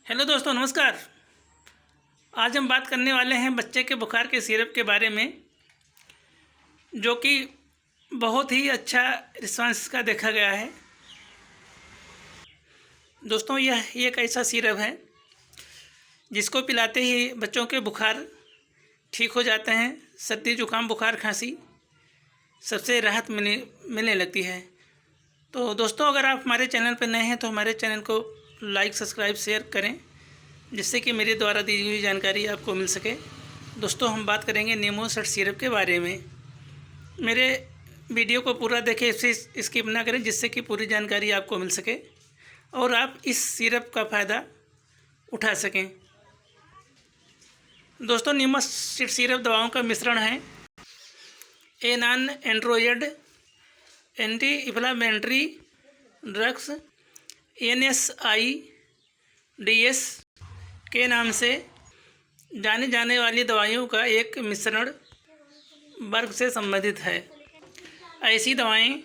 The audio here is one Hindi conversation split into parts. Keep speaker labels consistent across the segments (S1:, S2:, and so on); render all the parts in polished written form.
S1: हेलो दोस्तों, नमस्कार। आज हम बात करने वाले हैं बच्चे के बुखार के सिरप के बारे में, जो कि बहुत ही अच्छा रिस्पांस इसका देखा गया है। दोस्तों, यह एक ऐसा सिरप है जिसको पिलाते ही बच्चों के बुखार ठीक हो जाते हैं। सर्दी जुकाम बुखार खांसी सबसे राहत मिलने लगती है। तो दोस्तों, अगर आप हमारे चैनल पर नए हैं तो हमारे चैनल को लाइक सब्सक्राइब शेयर करें, जिससे कि मेरे द्वारा दी हुई जानकारी आपको मिल सके। दोस्तों, हम बात करेंगे नेमोसेट सिरप के बारे में। मेरे वीडियो को पूरा देखें, इसे स्किप ना करें, जिससे कि पूरी जानकारी आपको मिल सके और आप इस सिरप का फ़ायदा उठा सकें। दोस्तों, नेमोसेट सिरप दवाओं का मिश्रण है। A non Android anti inflammatory drugs NSAIDs के नाम से जाने जाने वाली दवाइयों का एक मिश्रण वर्ग से संबंधित है। ऐसी दवाएं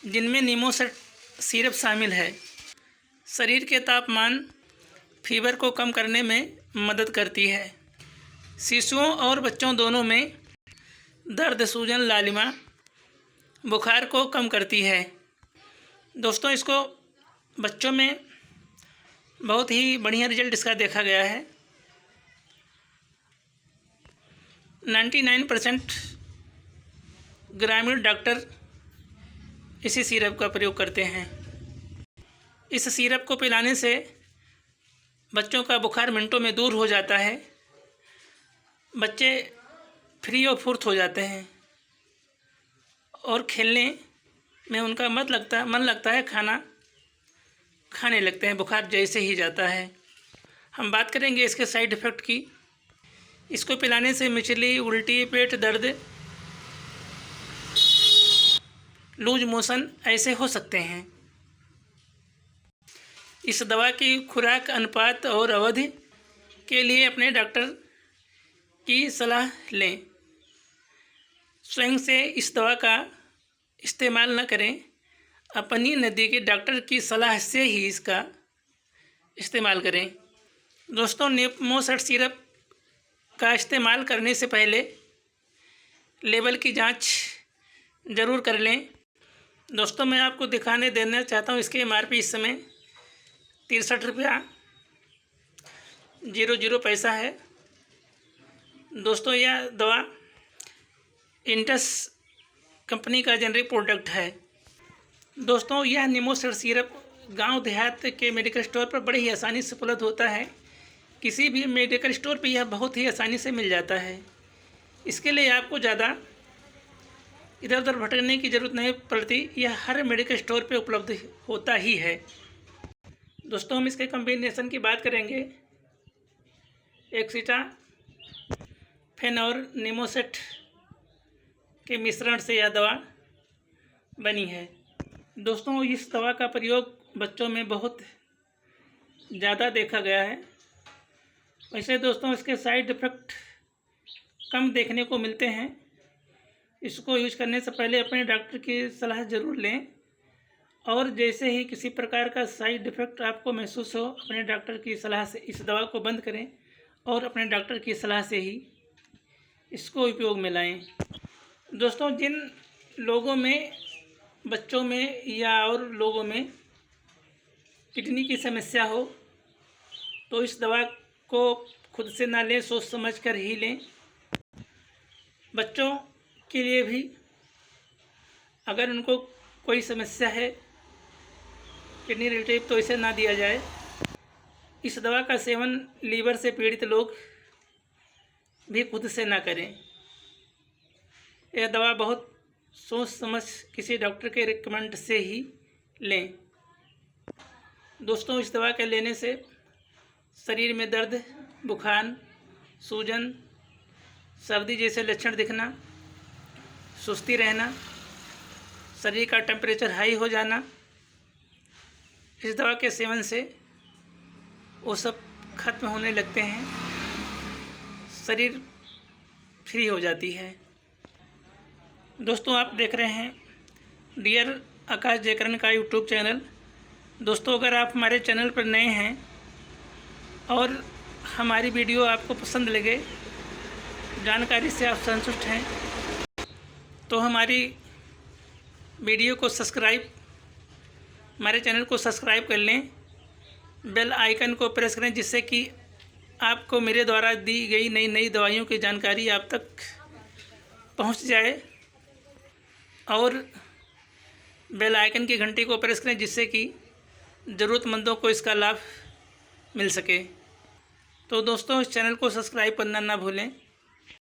S1: जिनमें नेमोसेट सिरप शामिल है, शरीर के तापमान फीवर को कम करने में मदद करती है। शिशुओं और बच्चों दोनों में दर्द, सूजन, लालिमा, बुखार को कम करती है। दोस्तों, इसको बच्चों में बहुत ही बढ़िया रिजल्ट इसका देखा गया है। 99% ग्रामीण डॉक्टर इसी सिरप का प्रयोग करते हैं। इस सिरप को पिलाने से बच्चों का बुखार मिनटों में दूर हो जाता है। बच्चे फ्री और फुर्त हो जाते हैं और खेलने में उनका मन लगता है, खाना खाने लगते हैं, बुखार जैसे ही जाता है। हम बात करेंगे इसके साइड इफ़ेक्ट की। इसको पिलाने से मिचली, उल्टी, पेट दर्द, लूज मोशन ऐसे हो सकते हैं। इस दवा की खुराक, अनुपात और अवधि के लिए अपने डॉक्टर की सलाह लें। स्वयं से इस दवा का इस्तेमाल न करें, अपनी नज़दीकी डॉक्टर की सलाह से ही इसका इस्तेमाल करें। दोस्तों, नेमोसेट सिरप का इस्तेमाल करने से पहले लेवल की जांच ज़रूर कर लें। दोस्तों, मैं आपको दिखाने देना चाहता हूँ, इसके MRP इस समय 63 रुपया 00 पैसा है। दोस्तों, यह दवा इंटस कंपनी का जेनरिक प्रोडक्ट है। दोस्तों, यह नेमोसेट सिरप गांव देहात के मेडिकल स्टोर पर बड़ी ही आसानी से उपलब्ध होता है। किसी भी मेडिकल स्टोर पर यह बहुत ही आसानी से मिल जाता है। इसके लिए आपको ज़्यादा इधर उधर भटकने की ज़रूरत नहीं पड़ती। यह हर मेडिकल स्टोर पर उपलब्ध होता ही है। दोस्तों, हम इसके कॉम्बिनेशन की बात करेंगे। एक्सीटाफेन और नेमोसेट के मिश्रण से यह दवा बनी है। दोस्तों, इस दवा का प्रयोग बच्चों में बहुत ज़्यादा देखा गया है। वैसे दोस्तों, इसके साइड इफ़ेक्ट कम देखने को मिलते हैं। इसको यूज करने से पहले अपने डॉक्टर की सलाह ज़रूर लें और जैसे ही किसी प्रकार का साइड इफ़ेक्ट आपको महसूस हो, अपने डॉक्टर की सलाह से इस दवा को बंद करें और अपने डॉक्टर की सलाह से ही इसको उपयोग में लाएं। दोस्तों, जिन लोगों में, बच्चों में या और लोगों में किडनी की समस्या हो, तो इस दवा को खुद से ना लें, सोच समझ कर ही लें। बच्चों के लिए भी अगर उनको कोई समस्या है किडनी रिलेटिव, तो इसे ना दिया जाए। इस दवा का सेवन लीवर से पीड़ित लोग भी खुद से ना करें। यह दवा बहुत सोच समझ किसी डॉक्टर के रिकमेंड से ही लें। दोस्तों, इस दवा के लेने से शरीर में दर्द, बुखार, सूजन, सर्दी जैसे लक्षण दिखना, सुस्ती रहना, शरीर का टेम्परेचर हाई हो जाना, इस दवा के सेवन से वो सब खत्म होने लगते हैं। शरीर फ्री हो जाती है। दोस्तों, आप देख रहे हैं डियर आकाश जयकरण का यूट्यूब चैनल। दोस्तों, अगर आप हमारे चैनल पर नए हैं और हमारी वीडियो आपको पसंद लगे, जानकारी से आप संतुष्ट हैं, तो हमारी वीडियो को सब्सक्राइब, हमारे चैनल को सब्सक्राइब कर लें, बेल आइकन को प्रेस करें, जिससे कि आपको मेरे द्वारा दी गई नई नई दवाइयों की जानकारी आप तक पहुंच जाए। और बेल आइकन की घंटी को प्रेस करें, जिससे कि ज़रूरतमंदों को इसका लाभ मिल सके। तो दोस्तों, इस चैनल को सब्सक्राइब करना ना भूलें।